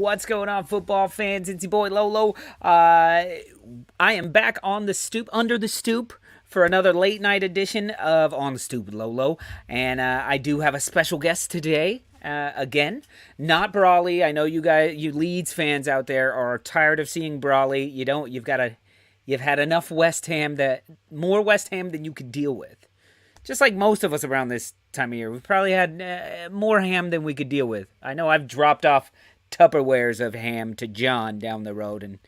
What's going on, football fans? It's your boy Lolo. I am back on the stoop, under the stoop, for another late night edition of On the Stoop with Lolo. And I do have a special guest today. Again, not Brawley. I know you guys, you Leeds fans out there, are tired of seeing Brawley. You've had enough West Ham, more West Ham than you could deal with. Just like most of us around this time of year, we've probably had more ham than we could deal with. I know I've dropped off Tupperwares of ham to John down the road, and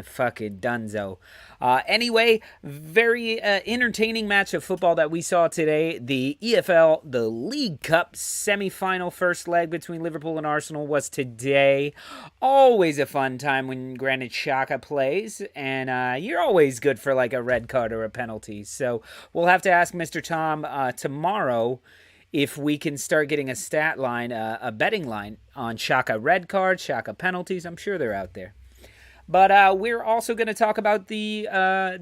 fucking dunzo. Anyway, very entertaining match of football that we saw today. The EFL, the League Cup semifinal first leg between Liverpool and Arsenal was today. Always a fun time when Granit Xhaka plays, and you're always good for like a red card or a penalty. So we'll have to ask Mr. Tom tomorrow if we can start getting a stat line, a betting line on Xhaka red cards, Xhaka penalties. I'm sure they're out there. But we're also going to talk about the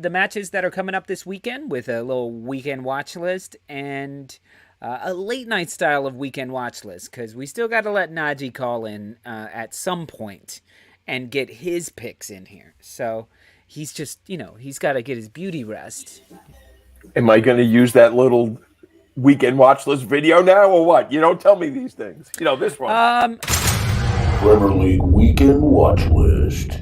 matches that are coming up this weekend with a little weekend watch list and a late night style of weekend watch list, because we still got to let Najee call in at some point and get his picks in here. So he's just, he's got to get his beauty rest. Am I going to use that little weekend watch list video now or what? You don't tell me these things. This one. Premier League weekend watch list.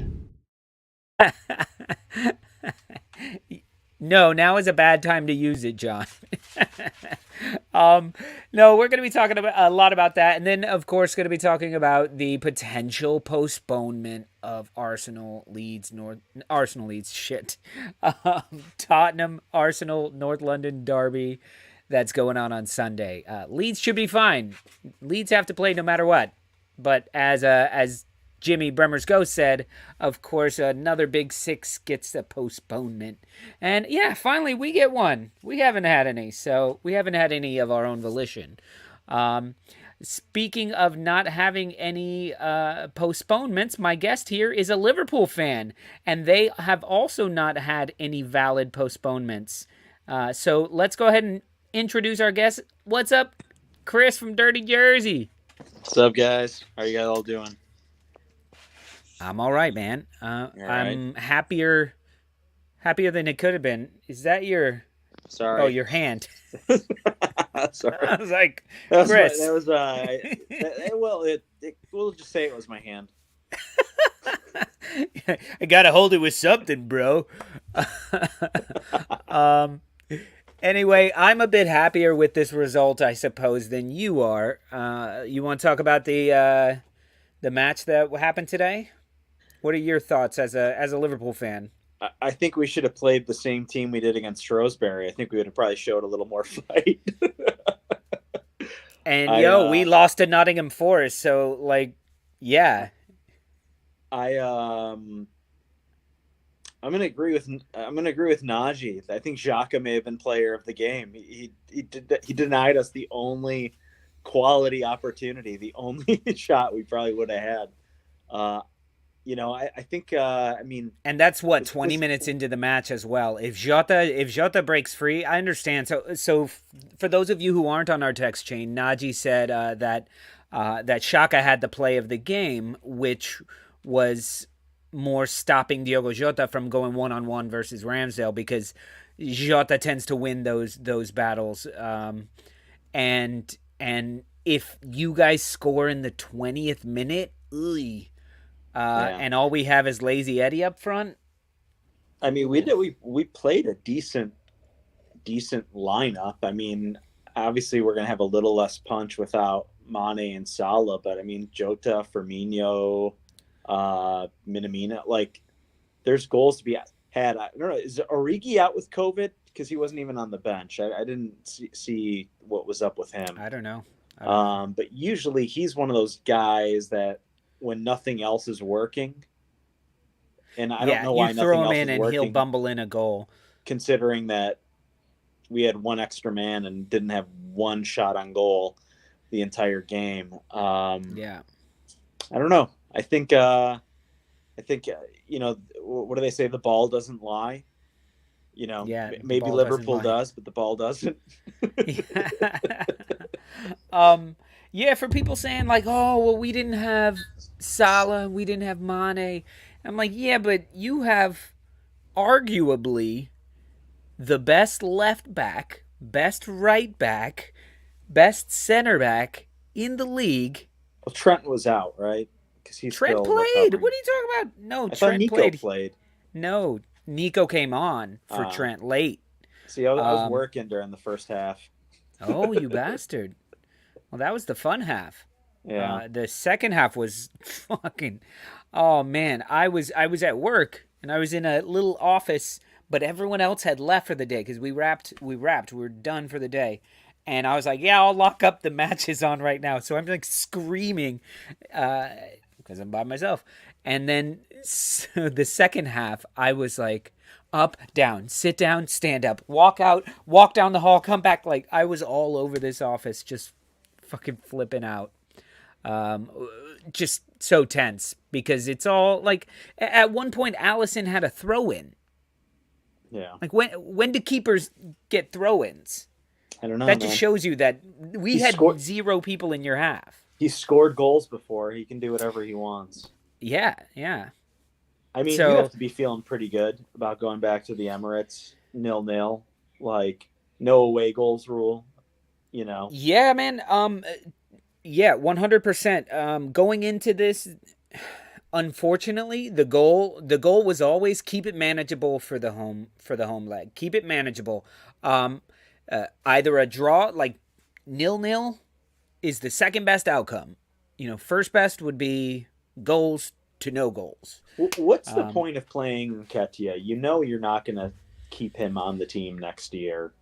No, now is a bad time to use it, John. No, we're going to be talking about a lot about that, and then of course going to be talking about the potential postponement of Arsenal Leeds Tottenham Arsenal North London derby that's going on Sunday. Leeds should be fine. Leeds have to play no matter what, but as Jimmy Bremer's Ghost said, of course, another Big Six gets a postponement. And yeah, finally we get one. We haven't had any, so we haven't had any of our own volition. Speaking of not having any postponements, my guest here is a Liverpool fan, and they have also not had any valid postponements. So let's go ahead and introduce our guest. What's up, Chris from Dirty Jersey? What's up, guys? How are you guys all doing? I'm all right, man. All I'm happier than it could have been. Is that your? Sorry. Oh, your hand. Sorry. I was like, Chris. We'll just say it was my hand. I gotta hold it with something, bro. Anyway, I'm a bit happier with this result, I suppose, than you are. You want to talk about the match that happened today? What are your thoughts as a Liverpool fan? I think we should have played the same team we did against Shrewsbury. I think we would have probably showed a little more fight. And we lost to Nottingham Forest, so yeah. I'm gonna agree with Najee. I think Xhaka may have been player of the game. He denied us the only quality opportunity, the only shot we probably would have had. I think. And that's 20 minutes into the match as well. If Jota breaks free, I understand. So for those of you who aren't on our text chain, Najee said that Xhaka had the play of the game, which was more stopping Diogo Jota from going one-on-one versus Ramsdale, because Jota tends to win those battles. And if you guys score in the 20th minute, and all we have is Lazy Eddie up front. I mean, we played a decent lineup. I mean, obviously we're gonna have a little less punch without Mane and Salah, but I mean, Jota, Firmino, Minamino, there's goals to be had. I don't know, is Origi out with COVID? Because he wasn't even on the bench. I didn't see what was up with him. I don't know. But usually he's one of those guys that when nothing else is working, and I don't know why nothing else is working. You throw him in and he'll bumble in a goal. Considering that we had one extra man and didn't have one shot on goal the entire game. Yeah. I don't know. I think what do they say? The ball doesn't lie. Maybe Liverpool does, but the ball doesn't. Yeah, for people saying like, oh, well, we didn't have Salah, we didn't have Mane. I'm like, yeah, but you have arguably the best left back, best right back, best center back in the league. Well, Trent was out, right? Because he's Trent still played. recovering. What are you talking about? No, I thought Trent Nico played. played. No, Nico came on for Uh, Trent late. See, I was Um, working during the first half. oh, you bastard. Well, that was the fun half. Yeah. The second half was fucking. Oh man, I was at work and I was in a little office, but everyone else had left for the day because we were done for the day, and I was like, yeah, I'll lock up the matches on right now. So I'm like screaming, because I'm by myself, and then so the second half I was like. Up, down, sit down, stand up, walk out, walk down the hall, come back. Like I was all over this office, just fucking flipping out. Um, just so tense because it's all like at one point Allison had a throw in. Yeah. Like when do keepers get throw ins? I don't know. That man. just shows you that we had zero people in your half. He's scored goals before. He can do whatever he wants. Yeah, yeah. I mean, So- you have to be feeling pretty good about going back to the Emirates 0-0, like no away goals rule. You know, Yeah, man. Yeah, 100%. Going into this, unfortunately, the goal was always keep it manageable for the home leg. Keep it manageable. Either a draw, like 0-0, is the second best outcome. First best would be goals to no goals. What's the point of playing Nketiah? You know, you're not going to keep him on the team next year.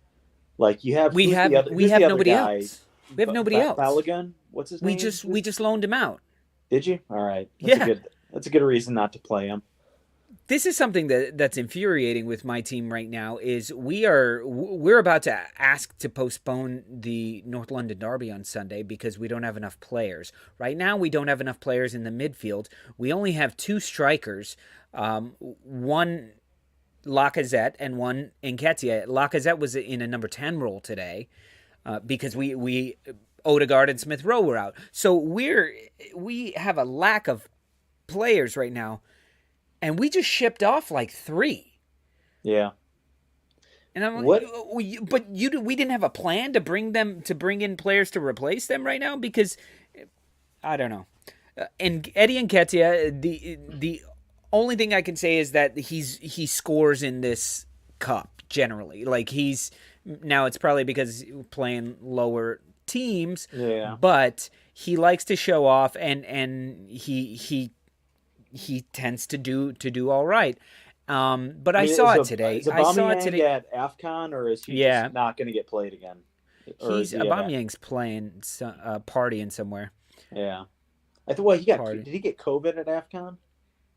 Like you have, We have nobody else. We have nobody else. Balogun? What's his name? We just loaned him out. Did you? All right. That's a good reason not to play him. This is something that's infuriating with my team right now. Is we're about to ask to postpone the North London Derby on Sunday because we don't have enough players. Right now, we don't have enough players in the midfield. We only have two strikers, one Lacazette and one Nketiah. Lacazette was in a number 10 role today because we Odegaard and Smith Rowe were out. So we have a lack of players right now. And we just shipped off like 3. Yeah. And I'm like, but we didn't have a plan to bring in players to replace them right now because I don't know. And Eddie Nketiah, the only thing I can say is that he scores in this cup generally. Like now it's probably because he's playing lower teams. Yeah. But he likes to show off and he tends to do all right. But I saw it today. Is Aubameyang at AFCON, or is he just not going to get played again? Aubameyang's playing, partying somewhere. Yeah. I thought, did he get COVID at AFCON?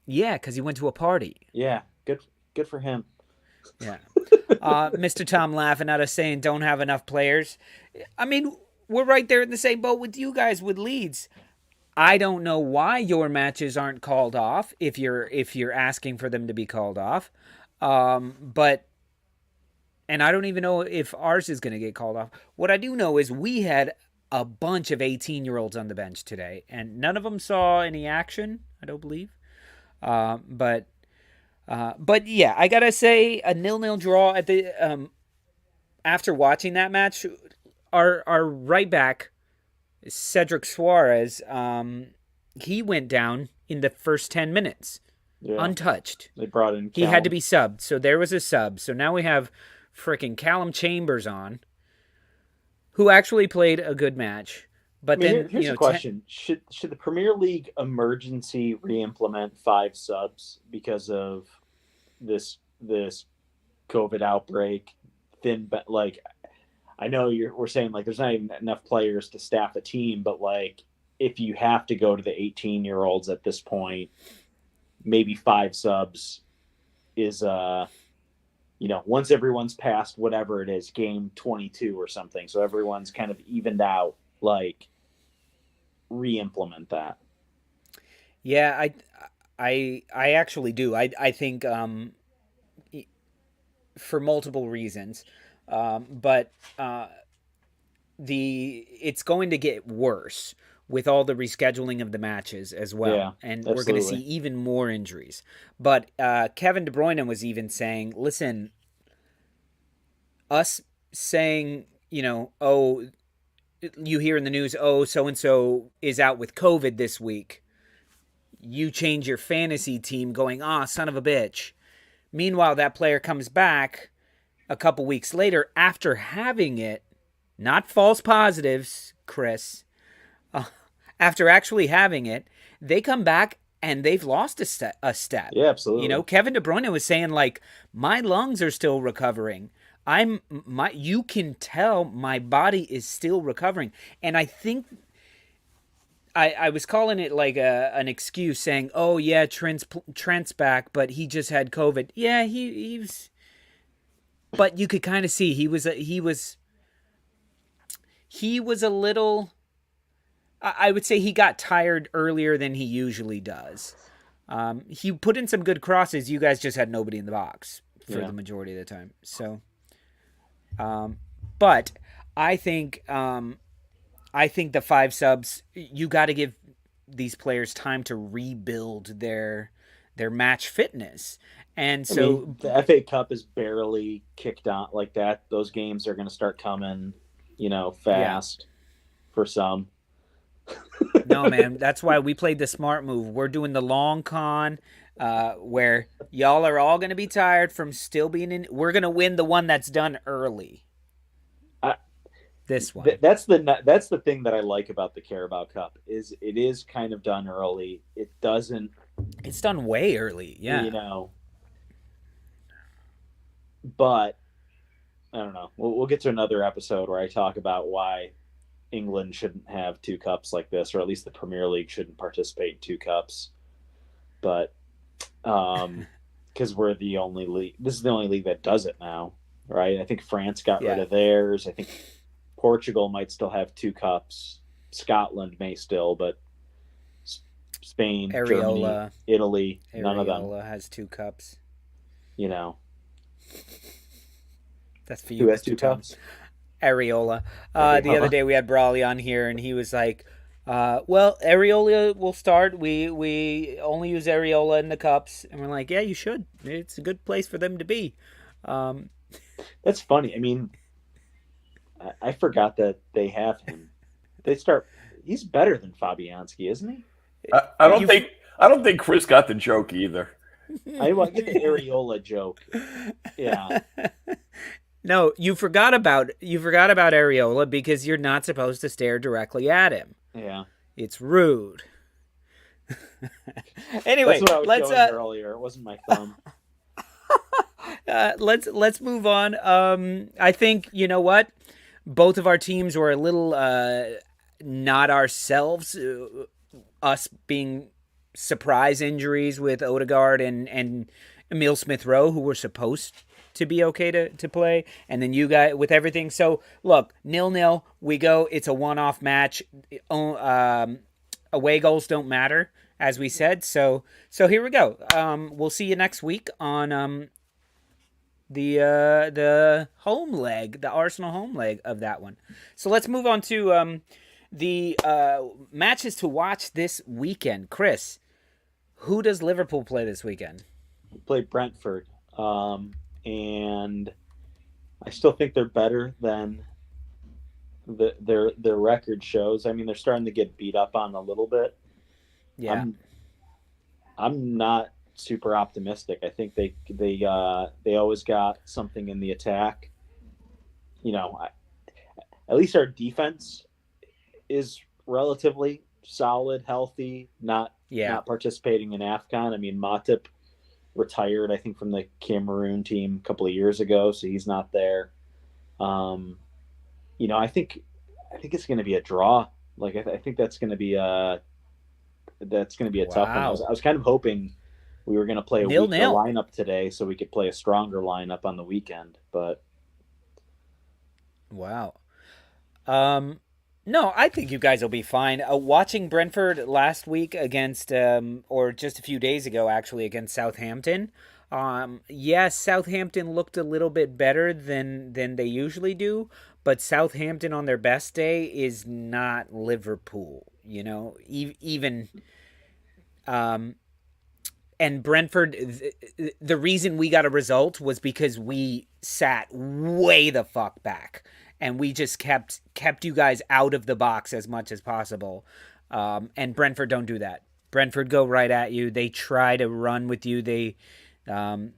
Yeah, because he went to a party. Yeah, good for him. Yeah. Mr. Tom laughing at us saying don't have enough players. I mean, we're right there in the same boat with you guys with Leeds. I don't know why your matches aren't called off if you're asking for them to be called off. But I don't even know if ours is going to get called off. What I do know is we had a bunch of 18-year-olds on the bench today, and none of them saw any action, I don't believe. But yeah, I got to say a 0-0 draw at the after watching that match, our right back Cedric Suarez, he went down in the first 10 minutes, untouched. They brought in Callum. He had to be subbed, so there was a sub. So now we have frickin' Callum Chambers on, who actually played a good match. But here's a question: Should the Premier League emergency re-implement 5 subs because of this COVID outbreak? I know we're saying like there's not even enough players to staff a team, but like if you have to go to the 18-year-olds at this point, maybe 5 subs is once everyone's past whatever it is, game 22 or something, so everyone's kind of evened out, like re-implement that. Yeah, I actually do. I think for multiple reasons. But it's going to get worse with all the rescheduling of the matches as well. Yeah, and absolutely. we're going to see even more injuries. But Kevin De Bruyne was even saying, listen, us saying, oh, you hear in the news, oh, so-and-so is out with COVID this week. You change your fantasy team going, son of a bitch. Meanwhile, that player comes back a couple weeks later after having it, not false positives, Chris, after actually having it, they come back and they've lost a step. Yeah, absolutely. Kevin De Bruyne was saying, like, my lungs are still recovering. You can tell my body is still recovering. And I think I was calling it like an excuse, saying, oh yeah, Trent's back, but he just had COVID. Yeah, he's, but you could kind of see he was a little, I would say he got tired earlier than he usually does. He put in some good crosses. You guys just had nobody in the box for the majority of the time. So, but I think the 5 subs, you got to give these players time to rebuild their match fitness. And so the FA Cup is barely kicked on like that. Those games are going to start coming, fast for some. No, man, that's why we played the smart move. We're doing the long con, where y'all are all going to be tired from still being in. We're going to win the one that's done early. This one. That's the thing that I like about the Carabao Cup is it is kind of done early. It doesn't. It's done way early, yeah. But I don't know. We'll get to another episode where I talk about why England shouldn't have 2 cups like this, or at least the Premier League shouldn't participate in 2 cups. But because we're the only league. This is the only league that does it now, right? I think France got rid of theirs. I think Portugal might still have 2 cups. Scotland may still, but Spain, Germany, Italy, none of them. Areola has 2 cups. That's for you. Who has 2 cups? Areola. The other day we had Brawley on here, and he was like, well, Areola will start. We only use Areola in the cups. And we're like, yeah, you should. It's a good place for them to be. That's funny. I mean, I forgot that they have him. He's better than Fabianski, isn't he? I don't think Chris got the joke either. I get the Areola joke. Yeah. No, you forgot about Areola because you're not supposed to stare directly at him. Yeah. It's rude. Anyway, that's what I was going earlier. It wasn't my thumb. Let's move on. I think, you know what? Both of our teams were a little not ourselves. Us being surprise injuries with Odegaard and Emile Smith-Rowe, who were supposed to be okay to play, and then you guys with everything. So look, 0-0, we go. It's a one-off match. Away goals don't matter, as we said. So here we go. We'll see you next week on the home leg, the Arsenal home leg of that one. So let's move on to the matches to watch this weekend. Chris, who does Liverpool play this weekend? We play Brentford. And I still think they're better than their record shows. I mean, they're starting to get beat up on a little bit. Yeah, I'm not super optimistic. I think they always got something in the attack. At least our defense is relatively solid, healthy, not participating in AFCON. I mean, Matip retired, I think, from the Cameroon team a couple of years ago, so he's not there. I think it's going to be a draw. Like I think that's going to be a tough one. I was kind of hoping we were going to play a weaker lineup today, so we could play a stronger lineup on the weekend. But wow. No, I think you guys will be fine. Watching Brentford last week against, or just a few days ago, actually, against Southampton. Yes, Southampton looked a little bit better than they usually do, but Southampton on their best day is not Liverpool. Even and Brentford. The reason we got a result was because we sat way the fuck back, and we just kept you guys out of the box as much as possible. And Brentford don't do that. Brentford go right at you. They try to run with you. They're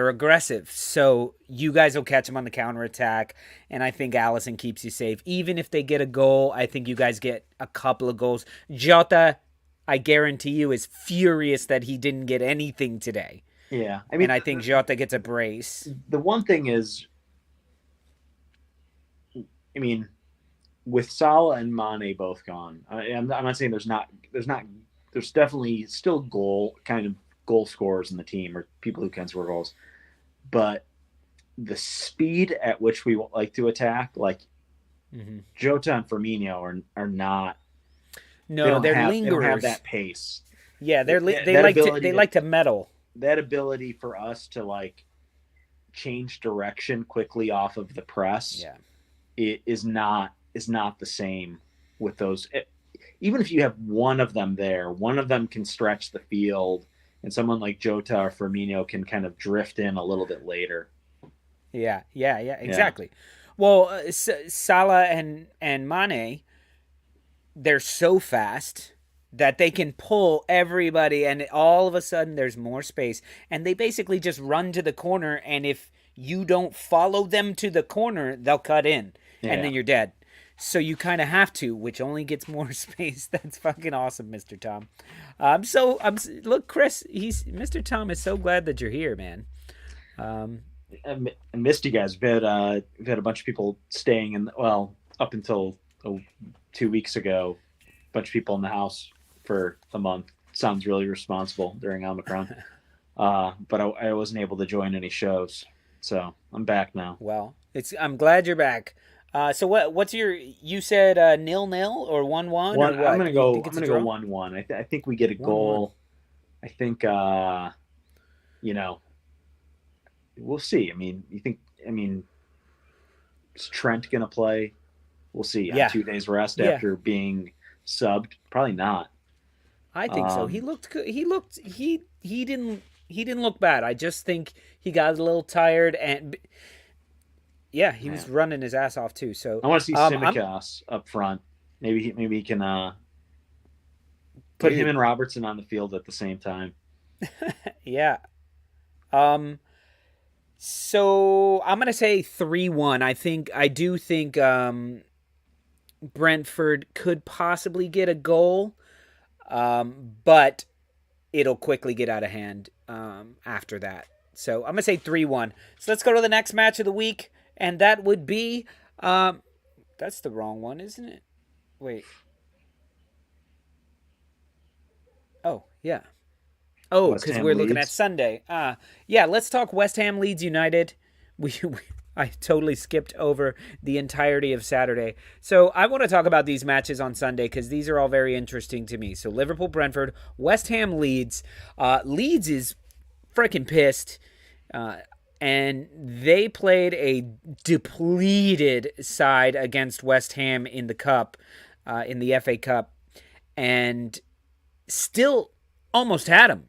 aggressive. So you guys will catch them on the counterattack, and I think Allison keeps you safe. Even if they get a goal, I think you guys get a couple of goals. Jota, I guarantee you, is furious that he didn't get anything today. Yeah. And I think Jota gets a brace. The one thing is, with Salah and Mane both gone, I'm not saying there's definitely still goal scorers in the team or people who can score goals, but the speed at which we like to attack, Jota and Firmino are not. No, they're lingerers. They don't have that pace. Yeah, they like to meddle. That ability for us to change direction quickly off of the press, it is not the same with those. Even if you have one of them there, one of them can stretch the field, and someone like Jota or Firmino can kind of drift in a little bit later. Yeah, exactly. Yeah. Well, Salah and Mane, they're so fast that they can pull everybody, and all of a sudden there's more space, and they basically just run to the corner, and if you don't follow them to the corner, they'll cut in, and then you're dead. So you kind of have to, which only gets more space. That's fucking awesome, Mr. Tom. Look, Chris, Mr. Tom is so glad that you're here, man. I missed you guys. We've had a bunch of people staying up until 2 weeks ago, a bunch of people in the house for a month. Sounds really responsible during Omicron. But I wasn't able to join any shows, so I'm back now. Well, I'm glad you're back. So what's you said 0-0 or 1-1? I'm gonna go 1-1. I think we get a goal. 1-1. I think we'll see. Is Trent gonna play? We'll see. Yeah. 2 days rest after being subbed? Probably not. I think so. He looked good. He didn't look bad. I just think he got a little tired, and he was running his ass off too. So I want to see Tsimikas up front. Maybe he can put him and Robertson on the field at the same time. Yeah. So I'm gonna say 3-1. I do think Brentford could possibly get a goal, but it'll quickly get out of hand after that. So I'm gonna say 3-1. So let's go to the next match of the week. And that would be, that's the wrong one, isn't it? Wait. Oh, yeah. Oh, because we're looking at Sunday. Let's talk West Ham Leeds United. I totally skipped over the entirety of Saturday. So I want to talk about these matches on Sunday because these are all very interesting to me. So Liverpool, Brentford, West Ham Leeds. Leeds is freaking pissed. And they played a depleted side against West Ham in the Cup, in the FA Cup, and still almost had them.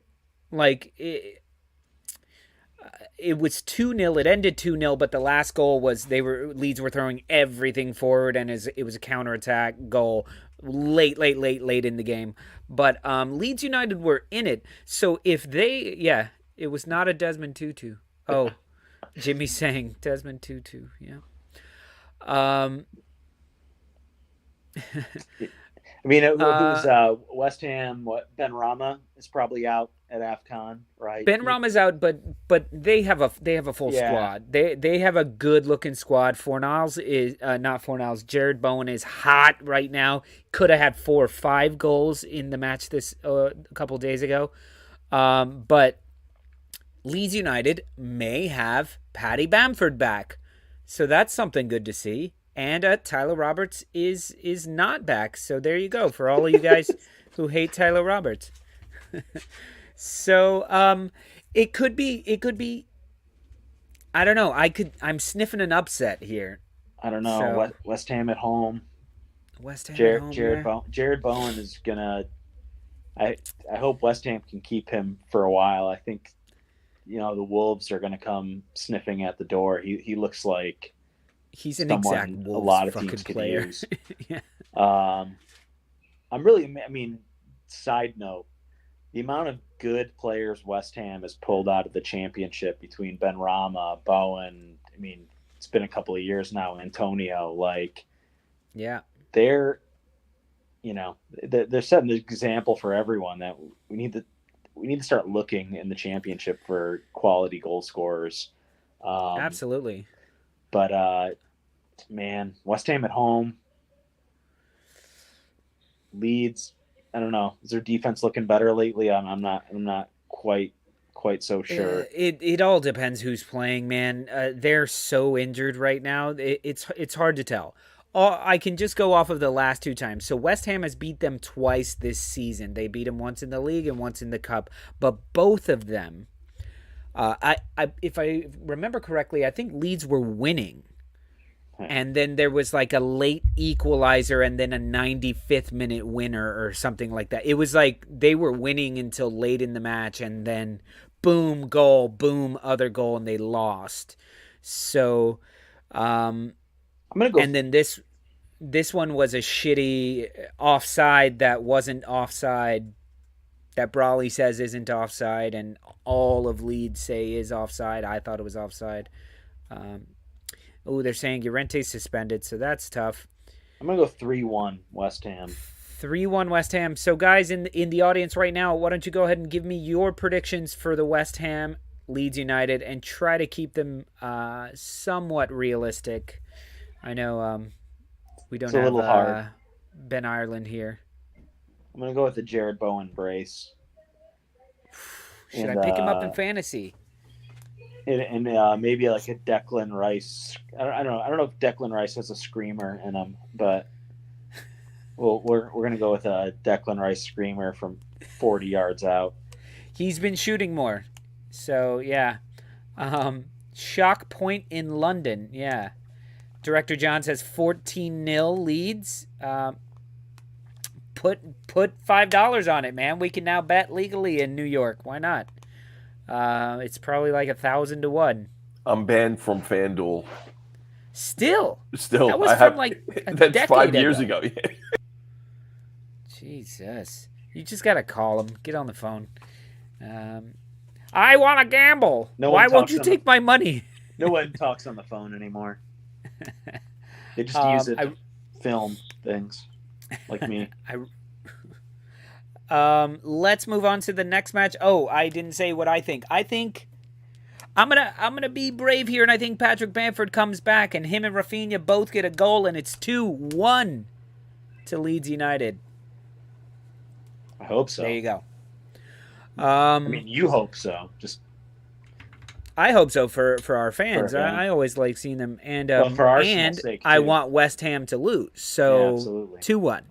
It was 2-0. It ended 2-0, but the last goal was Leeds were throwing everything forward, and it was a counterattack goal late in the game. But Leeds United were in it. So if it was not a Desmond Tutu. Oh, Jimmy's saying Desmond Tutu. Yeah. It was West Ham. Ben Rama is probably out at AFCON, right? Ben Rama's out, but they have a full squad. They have a good looking squad. Jared Bowen is hot right now. Could have had 4 or 5 goals in the match this a couple days ago, but Leeds United may have Paddy Bamford back. So that's something good to see. And Tyler Roberts is not back. So there you go for all of you guys who hate Tyler Roberts. So it could be I don't know. I'm sniffing an upset here. I don't know. So West Ham at home. West Ham at home, yeah. Jared Bowen is gonna. I I hope West Ham can keep him for a while. I think the Wolves are gonna come sniffing at the door. He looks like He's an exact someone a Wolves lot of fucking teams could player. use. Yeah. I'm really. I mean, side note: the amount of good players West Ham has pulled out of the championship between Ben Rama, Bowen. I mean, it's been a couple of years now. Antonio, like, Yeah. they're they're setting an example for everyone that we need to start looking in the championship for quality goal scorers. Absolutely. But man, West Ham at home, Leeds. I don't know. Is their defense looking better lately? I'm not quite so sure. It all depends who's playing, man. They're so injured right now. It's hard to tell. I can just go off of the last two times. So West Ham has beat them twice this season. They beat them once in the league and once in the cup. But both of them, if I remember correctly, I think Leeds were winning. And then there was like a late equalizer and then a 95th minute winner or something like that. It was like they were winning until late in the match and then boom, goal, boom, other goal, and they lost. So, I'm gonna go. and then this one was a shitty offside that wasn't offside, that Brawley says isn't offside, and all of Leeds say is offside. I thought it was offside. They're saying Llorente's suspended, so that's tough. I'm gonna go 3-1 West Ham. 3-1 West Ham. So, guys in the audience right now, why don't you go ahead and give me your predictions for the West Ham Leeds United and try to keep them somewhat realistic. I know we don't have hard. Ben Ireland here. I'm gonna go with the Jared Bowen brace. Should I pick him up in fantasy? And maybe like a Declan Rice. I don't know if Declan Rice has a screamer in him, but we're gonna go with a Declan Rice screamer from 40 yards out. He's been shooting more, so yeah. Shock point in London, yeah. Director John says 14-0 Leeds. Put $5 on it, man. We can now bet legally in New York. Why not? It's probably like 1,000 to 1. I'm banned from FanDuel. Still, that was from like a that's decade 5 years ago. ago. Jesus, you just gotta call him. Get on the phone. I want to gamble. Why won't you take my money? No one talks on the phone anymore. They just use it to film things, like me. Let's move on to the next match. Oh, I didn't say what I think. I think I'm gonna be brave here, and I think Patrick Bamford comes back, and him and Rafinha both get a goal, and it's 2-1 to Leeds United. I hope so. There you go. I mean, you hope so. I hope so for our fans. I always like seeing them, and for Arsenal's sake, I want West Ham to lose. So 2-1.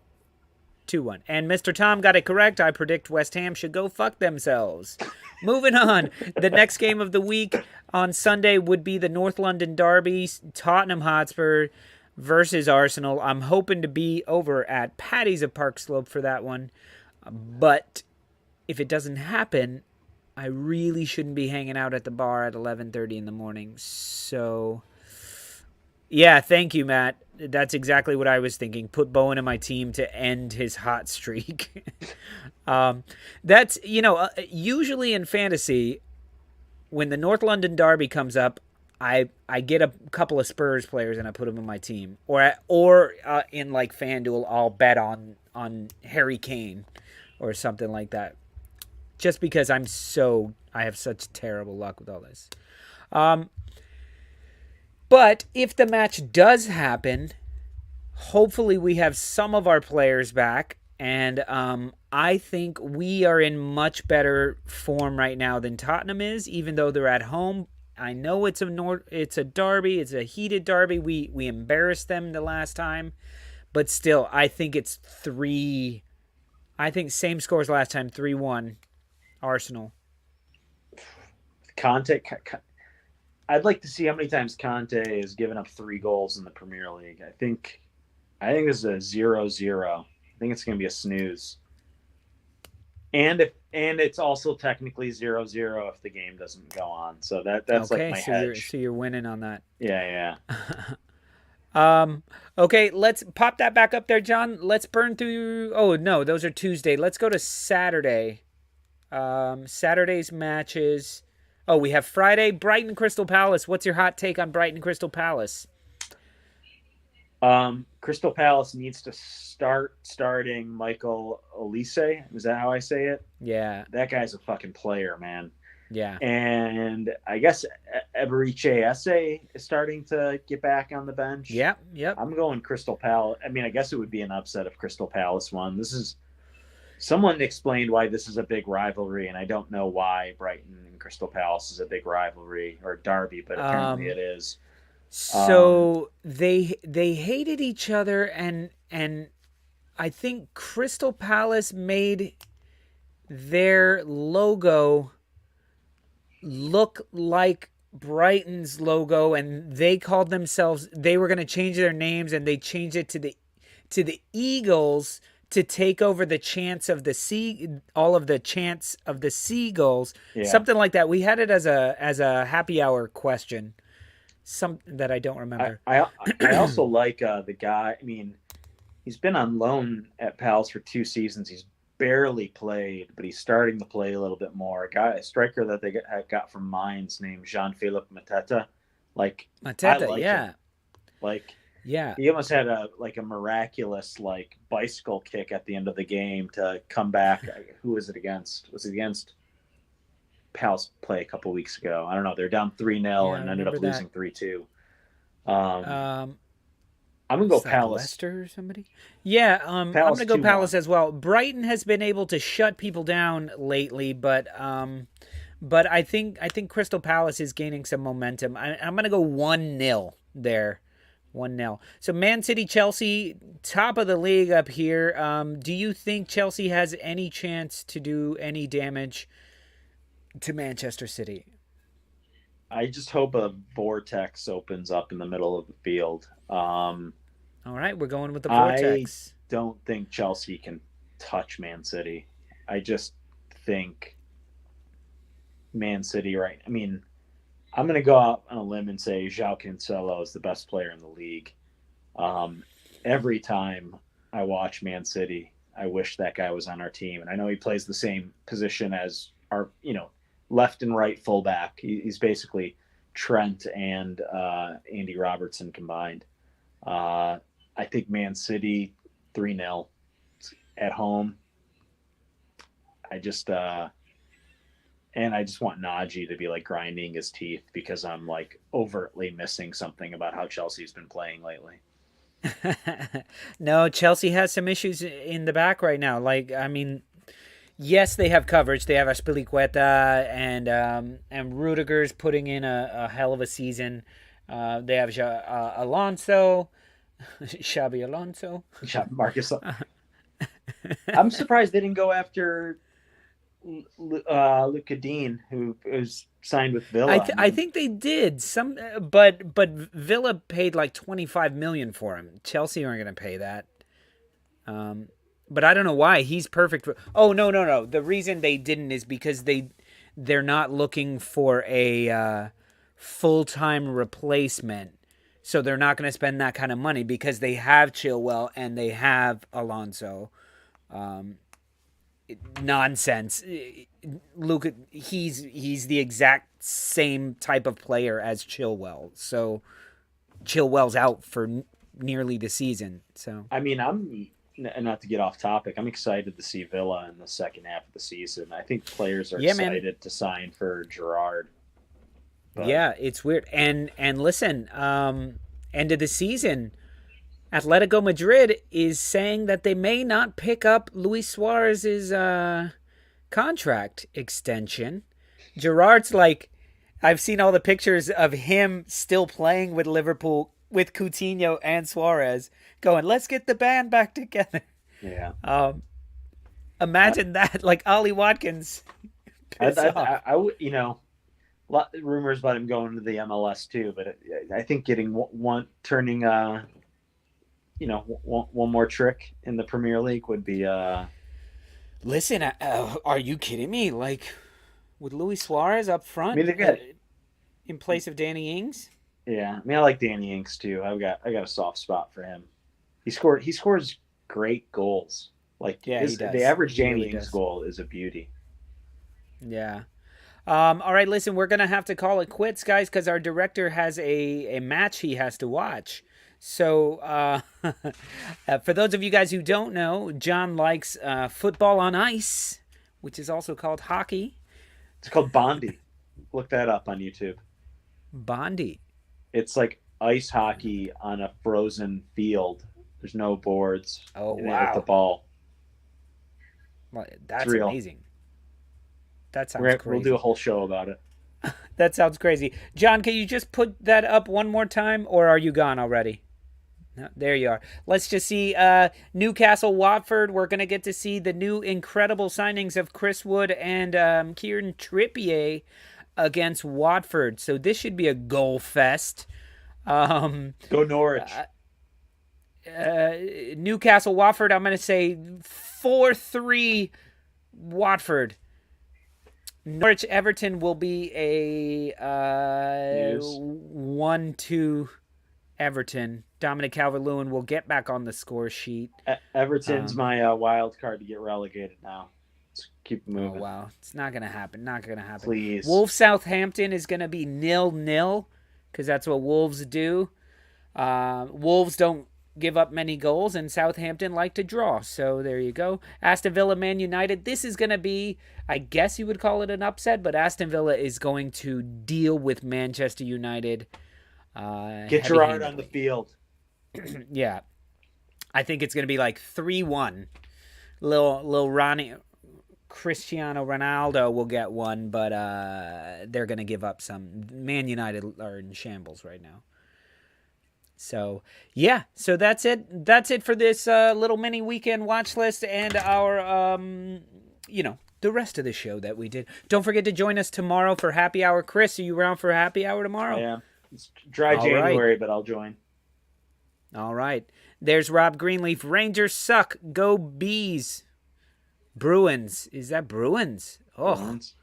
2-1. And Mr. Tom got it correct. I predict West Ham should go fuck themselves. Moving on. The next game of the week on Sunday would be the North London Derby, Tottenham Hotspur versus Arsenal. I'm hoping to be over at Paddy's of Park Slope for that one. But if it doesn't happen, I really shouldn't be hanging out at the bar at 11:30 in the morning. So, yeah, thank you, Matt. That's exactly what I was thinking. Put Bowen in my team to end his hot streak. That's, usually in fantasy, when the North London Derby comes up, I get a couple of Spurs players and I put them in my team. Or in like FanDuel, I'll bet on Harry Kane or something like that. Just because I have such terrible luck with all this. But if the match does happen, hopefully we have some of our players back. And I think we are in much better form right now than Tottenham is, even though they're at home. I know it's a derby. It's a heated derby. We embarrassed them the last time. But still, I think it's 3. I think same score as last time, 3-1 Arsenal. Conte, I'd like to see how many times Conte has given up 3 goals in the Premier League. I think this is a 0-0. I think it's going to be a snooze. And it's also technically 0-0 if the game doesn't go on. So that's like Okay, my so hedge. you're winning on that. Yeah. Okay, let's pop that back up there, John. Let's burn through. Oh no, those are Tuesday. Let's go to Saturday. Saturday's matches. Oh, we have Friday, Brighton Crystal Palace. What's your hot take on Brighton Crystal Palace? Crystal Palace needs to starting Michael Olise. Is that how I say it? Yeah. That guy's a fucking player, man. Yeah. And I guess Eberiche Esse is starting to get back on the bench. Yep. I'm going Crystal Palace. I mean, I guess it would be an upset if Crystal Palace won. Someone explained why this is a big rivalry, and I don't know why Brighton and Crystal Palace is a big rivalry or derby, but apparently it is. So they hated each other, and I think Crystal Palace made their logo look like Brighton's logo, and they called themselves. They were going to change their names, and they changed it to the Eagles to take over the chants of all of the chants of the seagulls, something like that. We had it as a happy hour question, something that I don't remember. I also like the guy. I mean, he's been on loan at Palace for 2 seasons. He's barely played, but he's starting to play a little bit more. A striker that they got from Mainz named Jean-Philippe Mateta. Mateta, yeah. Him. Yeah, he almost had a miraculous bicycle kick at the end of the game to come back. Who was it against? Was it against Palace play a couple weeks ago? I don't know. They're down 3-0 and ended up losing 3-2. I'm gonna go Palace. Leicester or somebody? Yeah, I'm gonna go Palace as well. Brighton has been able to shut people down lately, but I think Crystal Palace is gaining some momentum. I'm gonna go 1-0 there. 1-0. So Man City, Chelsea, top of the league up here. Do you think Chelsea has any chance to do any damage to Manchester City? I just hope a vortex opens up in the middle of the field. All right, we're going with the vortex. I don't think Chelsea can touch Man City. I just think Man City, right? I mean, I'm going to go out on a limb and say João Cancelo is the best player in the league. Every time I watch Man City, I wish that guy was on our team. And I know he plays the same position as our, left and right fullback. He's basically Trent and Andy Robertson combined. I think Man City 3-0 at home. I just want Najee to be grinding his teeth because I'm overtly missing something about how Chelsea's been playing lately. No, Chelsea has some issues in the back right now. Yes, they have coverage. They have Aspilicueta and Rudiger's putting in a hell of a season. They have Alonso, Xabi Alonso. Marcus. I'm surprised they didn't go after Luka Dean, who was signed with Villa. I think they did but Villa paid $25 million for him. Chelsea aren't going to pay that. But I don't know why. He's perfect. Oh no. The reason they didn't is because they're not looking for a full-time replacement. So they're not going to spend that kind of money because they have Chilwell and they have Alonso. Nonsense. Luka, he's the exact same type of player as Chilwell. So Chilwell's out for nearly the season. So I mean, not to get off topic, I'm excited to see Villa in the second half of the season. I think players are excited to sign for Gerrard. But... Yeah, it's weird. And listen, end of the season, Atletico Madrid is saying that they may not pick up Luis Suarez's contract extension. Gerrard's I've seen all the pictures of him still playing with Liverpool with Coutinho and Suarez going, let's get the band back together. Yeah. Imagine that, Ollie Watkins. I would, rumors about him going to the MLS too. But I think getting turning one more trick in the Premier League would be. Listen, are you kidding me? Like, with Luis Suarez up I front mean, they got in place of Danny Ings? Yeah, I mean, I like Danny Ings too. I got a soft spot for him. He scores great goals. Like, Yeah, he does. The average He Danny really Ings does. goal is a beauty. Yeah. All right, listen, we're going to have to call it quits, guys, because our director has a match he has to watch. So, for those of you guys who don't know, John likes football on ice, which is also called hockey. It's called Bondi. Look that up on YouTube. Bondi. It's like ice hockey on a frozen field. There's no boards. Oh, With wow. the ball. Well, that's real. amazing. That sounds crazy. We'll do a whole show about it. That sounds crazy. John, can you just put that up one more time, or are you gone already? No, there you are. Let's just see Newcastle, Watford. We're going to get to see the new incredible signings of Chris Wood and Kieran Trippier against Watford. So this should be a goal fest. Go Norwich. Newcastle, Watford, I'm going to say 4-3 Watford. Norwich, Everton will be a 1-2 Everton. Dominic Calvert-Lewin will get back on the score sheet. Everton's my wild card to get relegated now. Let's keep moving. Oh, wow. It's not going to happen. Not going to happen. Please. Wolves Southampton is going to be 0-0 because that's what Wolves do. Wolves don't give up many goals, and Southampton like to draw. So there you go. Aston Villa, Man United. This is going to be, I guess you would call it an upset, but Aston Villa is going to deal with Manchester United. Get Gerrard on the field. Yeah. I think it's going to be like 3-1. Lil Ronnie, Cristiano Ronaldo will get one, but they're going to give up some. Man United are in shambles right now. So, yeah. So that's it. That's it for this little mini weekend watch list and our, the rest of the show that we did. Don't forget to join us tomorrow for happy hour. Chris, are you around for happy hour tomorrow? Yeah. It's dry January, but I'll join. All right. There's Rob Greenleaf. Rangers suck. Go Bees. Bruins. Is that Bruins? Oh, Bruins.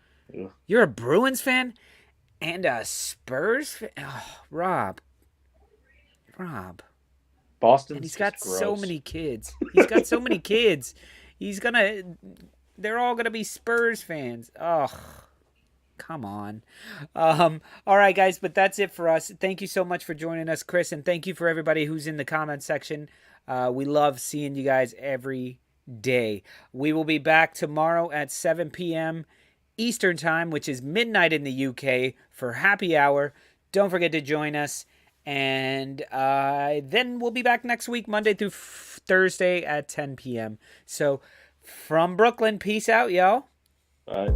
You're a Bruins fan and a Spurs fan? Oh, Rob. Boston. And he's got so many kids. They're all gonna be Spurs fans. Oh, come on. All right, guys, but that's it for us. Thank you so much for joining us, Chris, and thank you for everybody who's in the comment section. We love seeing you guys every day. We will be back tomorrow at 7 p.m. Eastern Time, which is midnight in the UK, for happy hour. Don't forget to join us. And then we'll be back next week, Monday through Thursday at 10 p.m. So from Brooklyn, peace out, y'all. Bye.